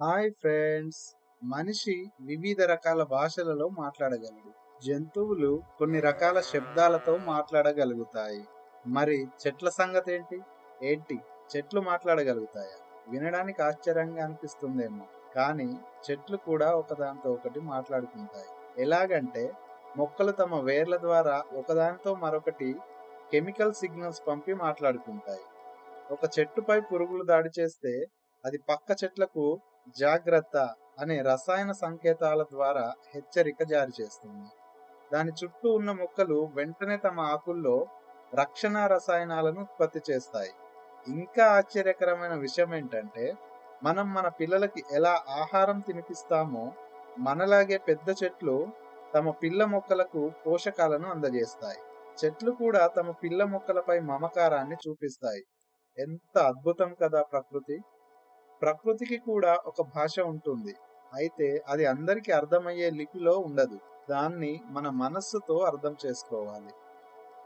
Hi friends. మనిషి వివిధ రకాల భాషలలో మాట్లాడగలడు. జంతువులు కొన్ని రకాల శబ్దాలతో మాట్లాడగలుగుతాయి. మరి చెట్ల సంగతి ఏంటి? ఏంటి చెట్లు మాట్లాడగలుగుతాయా? వినడానికి ఆశ్చర్యంగా అనిపిస్తుందేమో, కానీ చెట్లు కూడా ఒకదానితో ఒకటి మాట్లాడుకుంటాయి. ఎలాగంటే మొక్కలు తమ వేర్ల ద్వారా ఒకదానితో మరొకటి కెమికల్ సిగ్నల్స్ పంపి మాట్లాడుకుంటాయి. ఒక చెట్టుపై పురుగులు దాడి చేస్తే అది పక్క చెట్లకు జాగ్రత్త అనే రసాయన సంకేతాల ద్వారా హెచ్చరిక జారీ చేస్తుంది. దాని చుట్టూ ఉన్న మొక్కలు వెంటనే తమ ఆకుల్లో రక్షణ రసాయనాలను ఉత్పత్తి చేస్తాయి. ఇంకా ఆశ్చర్యకరమైన విషయం ఏంటంటే, మనం మన పిల్లలకి ఎలా ఆహారం తినిపిస్తామో మనలాగే పెద్ద చెట్లు తమ పిల్ల మొక్కలకు పోషకాలను అందజేస్తాయి. చెట్లు కూడా తమ పిల్ల మొక్కలపై మమకారాన్ని చూపిస్తాయి. ఎంత అద్భుతం కదా ప్రకృతి! ప్రకృతికి కూడా ఒక భాష ఉంటుంది. అయితే అది అందరికీ అర్థమయ్యే లిపిలో ఉండదు. దాన్ని మన మనస్సుతో అర్థం చేసుకోవాలి.